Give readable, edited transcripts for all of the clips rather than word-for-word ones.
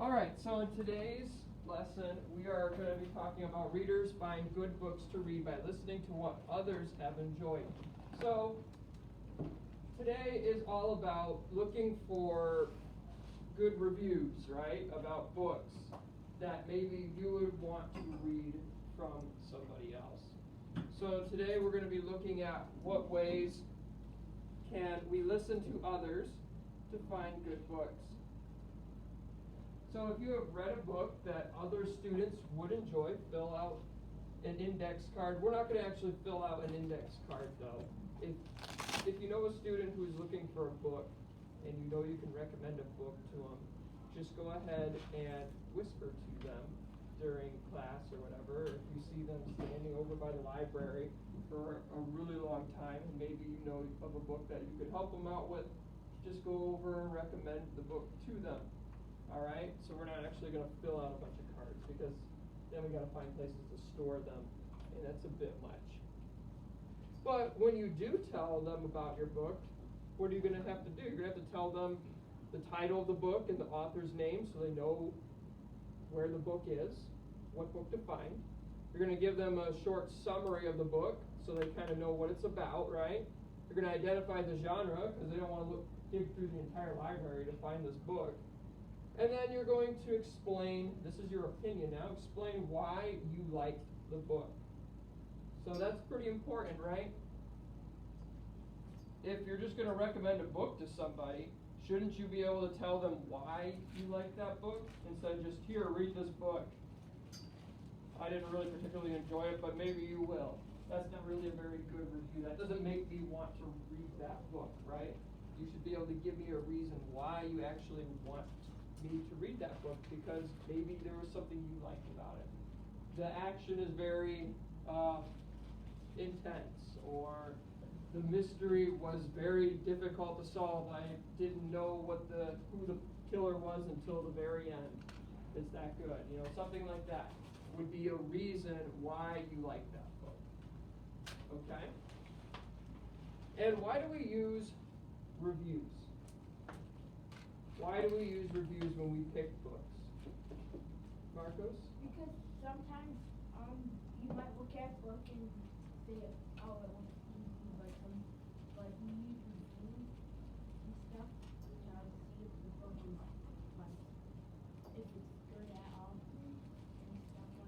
All right, so in today's lesson, we are going to be talking about readers find good books to read by listening to what others have enjoyed. So today is all about looking for good reviews, right, about books that maybe you would want to read from somebody else. So today we're going to be looking at what ways can we listen to others to find good books. So if you have read a book that other students would enjoy, fill out an index card. We're not going to actually fill out an index card though. If you know a student who's looking for a book and you know you can recommend a book to them, just go ahead and whisper to them during class or whatever. If you see them standing over by the library for a really long time and maybe you know of a book that you could help them out with, just go over and recommend the book to them. All right, so we're not actually going to fill out a bunch of cards because then we got to find places to store them, and that's a bit much. But when you do tell them about your book, what are you going to have to do? You're going to have to tell them the title of the book and the author's name so they know where the book is, what book to find. You're going to give them a short summary of the book so they kind of know what it's about, right? You're going to identify the genre because they don't want to dig through the entire library to find this book. And then you're going to explain, this is your opinion now, explain why you like the book. So that's pretty important, right? If you're just going to recommend a book to somebody, shouldn't you be able to tell them why you like that book instead of just, here, read this book. I didn't really particularly enjoy it, but maybe you will. That's not really a very good review. That doesn't make me want to read that book, right? You should be able to give me a reason why you actually want me to read that book, because maybe there was something you liked about it. The action is very intense, or the mystery was very difficult to solve. I didn't know who the killer was until the very end. It's that good, something like that would be a reason why you like that book. Okay? And why do we use reviews? Why do we use reviews when we pick books? Marcos? Because sometimes you might look at a book and say, oh, it looks easy, but you need reviews and stuff to see if the book is, like, if it's good at all and stuff like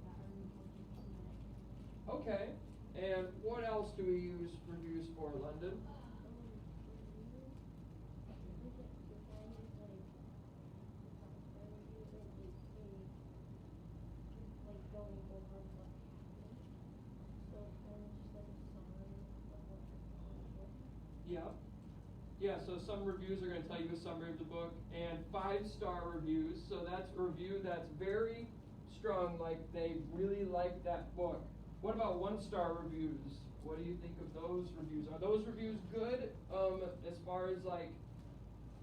that, or looking at it. Okay. And what else do we use reviews for, London? Yeah, so some reviews are going to tell you a summary of the book, and 5-star reviews, so that's a review that's very strong, like they really like that book. What about 1-star reviews? What do you think of those reviews? Are those reviews good as far as, like,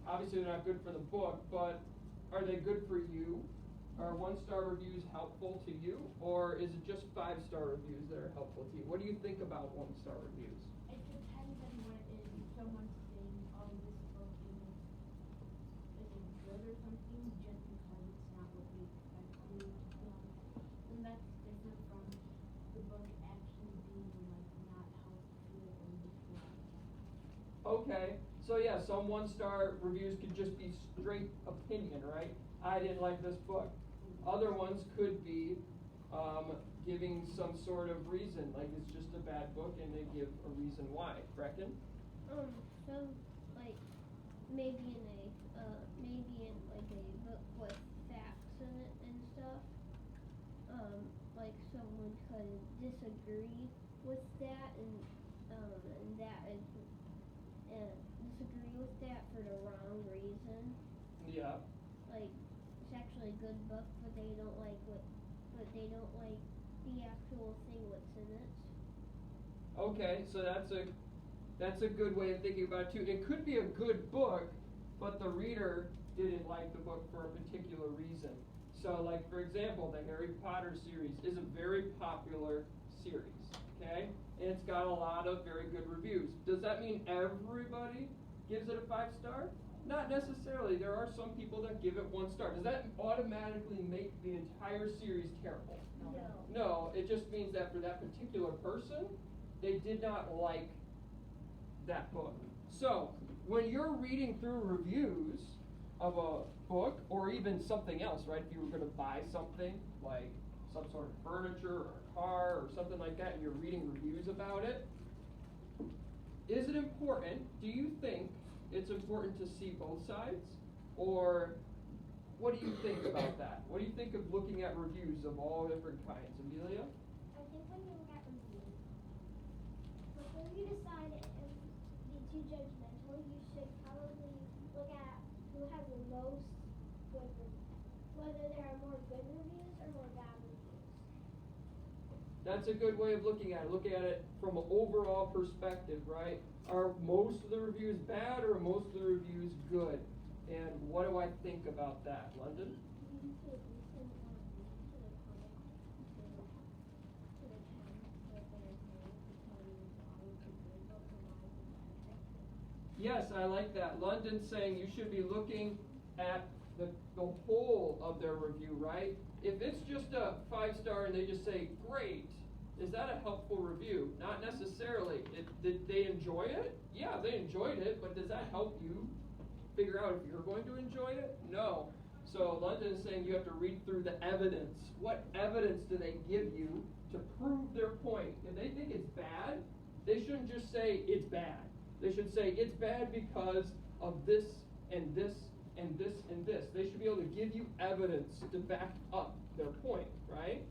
obviously they're not good for the book, but are they good for you? Are 1-star reviews helpful to you, or is it just 5-star reviews that are helpful to you? What do you think about 1-star reviews? It depends on what it is. If someone's saying, oh, this book isn't good or something, just because it's not what we expected, then that's different from the book actually being, like, not helpful or useful. Okay, so yeah, some 1-star reviews could just be straight opinion, right? I didn't like this book. Other ones could be giving some sort of reason, like it's just a bad book, and they give a reason why. Brecken? Some, like, maybe in like a book with facts in it and stuff. Like someone could disagree with that and that is disagree with that for the wrong reason. Yeah. Like, it's actually a good book, but they don't like the actual thing what's in it. Okay, so that's a good way of thinking about it too. It could be a good book, but the reader didn't like the book for a particular reason. So, like, for example, the Harry Potter series is a very popular series, okay? And it's got a lot of very good reviews. Does that mean everybody gives it a 5-star? Not necessarily. There are some people that give it 1 star. Does that automatically make the entire series terrible? No. No, it just means that for that particular person, they did not like that book. So, when you're reading through reviews of a book, or even something else, right? If you were going to buy something, like some sort of furniture or a car or something like that, and you're reading reviews about it, is it important? Do you think it's important to see both sides? Or what do you think about that? What do you think of looking at reviews of all different kinds? Amelia? I think when you look at reviews, before you decide if be too judgmental, you should probably look at who has the most good reviews. Whether there are more good reviews or more bad reviews. That's a good way of looking at it. Look at it from an overall perspective, right? Are most of the reviews bad or are most of the reviews good? And what do I think about that? London? You need to listen to the comment, to the comments that they're saying to tell you why it's a good book or why it's a bad book. Yes, I like that. London's saying you should be looking at the whole of their review, right? If it's just a 5-star and they just say, great, is that a helpful review? Not necessarily. Did they enjoy it? Yeah, they enjoyed it, but does that help you figure out if you're going to enjoy it? No. So London is saying you have to read through the evidence. What evidence do they give you to prove their point? If they think it's bad, they shouldn't just say it's bad. They should say it's bad because of this and this and this and this. They should be able to give you evidence to back up their point, right?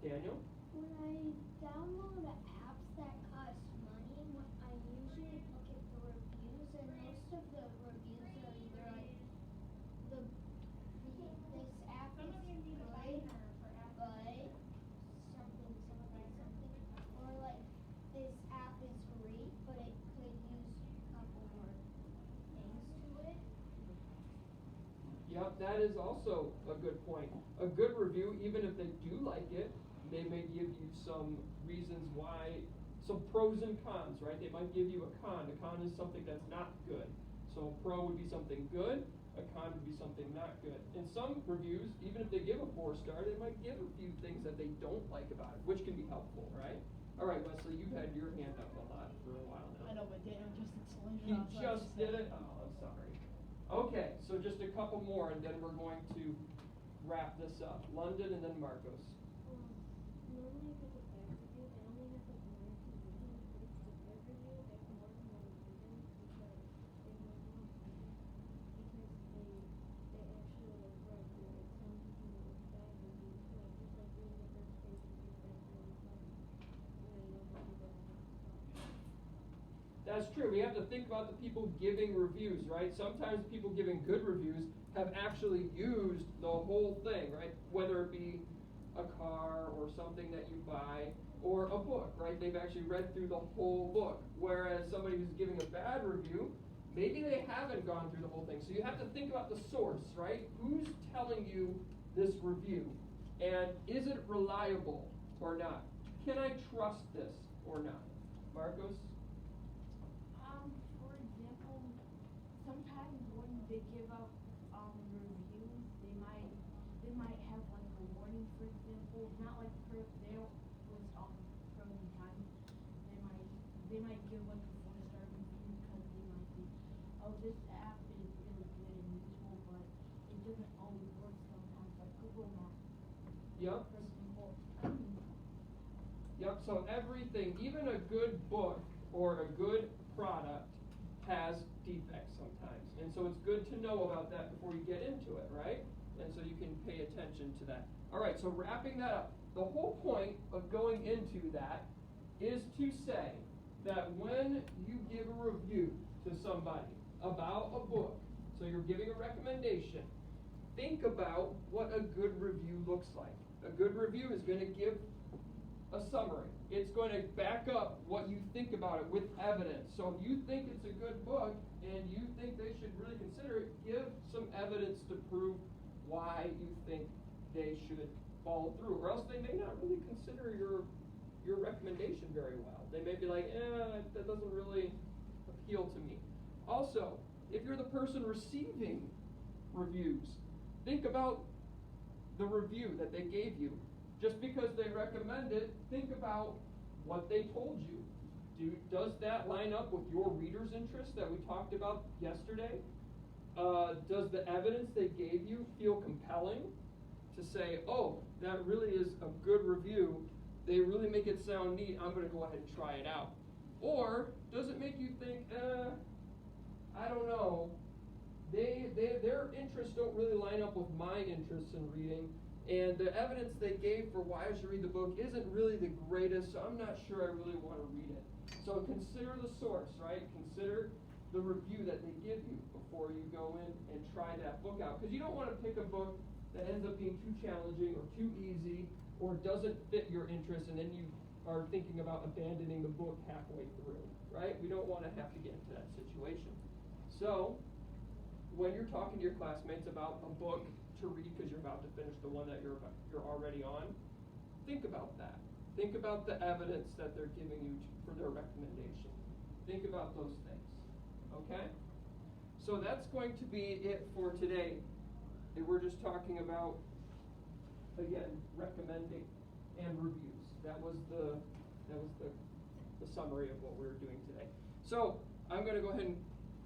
Daniel? When I download apps that cost money, I usually look at the reviews, and most of the reviews are either like this app is good, but something, or like this app is great, but it could use a couple more things to it. Yep, that is also a good point. A good review, even if they do like it, they may give you some reasons why, some pros and cons, right? They might give you a con. A con is something that's not good. So a pro would be something good, a con would be something not good. In some reviews, even if they give a 4-star, they might give a few things that they don't like about it, which can be helpful, right? All right, Wesley, you've had your hand up a lot for a while now. I know, but Daniel just explained He it. outside, just so- did it? Oh, I'm sorry. Okay, so just a couple more, and then we're going to wrap this up. London and then Marcos. Normally if it's a bad review, they only have like 1 or 2 reasons. If it's a good review, they have more than 1 reason because they have more than 1 reason because they actually like read through it. Some people with bad reviews, like just like reading the first page of your bad review, and then you know what people stuff. That's true. We have to think about the people giving reviews, right? Sometimes people giving good reviews have actually used the whole thing, right? Whether it be a car or something that you buy or a book, right? They've actually read through the whole book. Whereas somebody who's giving a bad review, maybe they haven't gone through the whole thing. So you have to think about the source, right? Who's telling you this review? And is it reliable or not? Can I trust this or not? Marcos? For example, sometimes when they give out reviews, they might have like a warning, for example, not like they don't list off pros and cons. They might give like a 4-star review because they might be, oh, this app is really good and useful, but it doesn't always work sometimes, like Google Maps, Yep. for example. Yep, so everything, even a good book or a good product has defects sometimes. And so it's good to know about that before you get into it, right? And so you can pay attention to that. All right, so wrapping that up, the whole point of going into that is to say that when you give a review to somebody about a book, so you're giving a recommendation, think about what a good review looks like. A good review is going to give a summary. It's going to back up what you think about it with evidence. So if you think it's a good book and you think they should really consider it, give some evidence to prove why you think they should follow through. Or else they may not really consider your recommendation very well. They may be like, that doesn't really appeal to me. Also, if you're the person receiving reviews, think about the review that they gave you. Just because they recommend it, think about what they told you. Does that line up with your reader's interest that we talked about yesterday? Does the evidence they gave you feel compelling to say, oh, that really is a good review, they really make it sound neat, I'm going to go ahead and try it out? Or does it make you think, I don't know, their interests don't really line up with my interests in reading, and the evidence they gave for why I should read the book isn't really the greatest, so I'm not sure I really want to read it. So consider the source, right? Consider the review that they give you before you go in and try that book out. Because you don't want to pick a book that ends up being too challenging or too easy or doesn't fit your interests, and then you are thinking about abandoning the book halfway through, right? We don't want to have to get into that situation. So when you're talking to your classmates about a book to read because you're about to finish the one that you're already on, think about that. Think about the evidence that they're giving you for their recommendation. Think about those things, okay? So that's going to be it for today. And we're just talking about, again, recommending and reviews. That was the summary of what we were doing today. So I'm going to go ahead and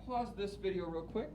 pause this video real quick.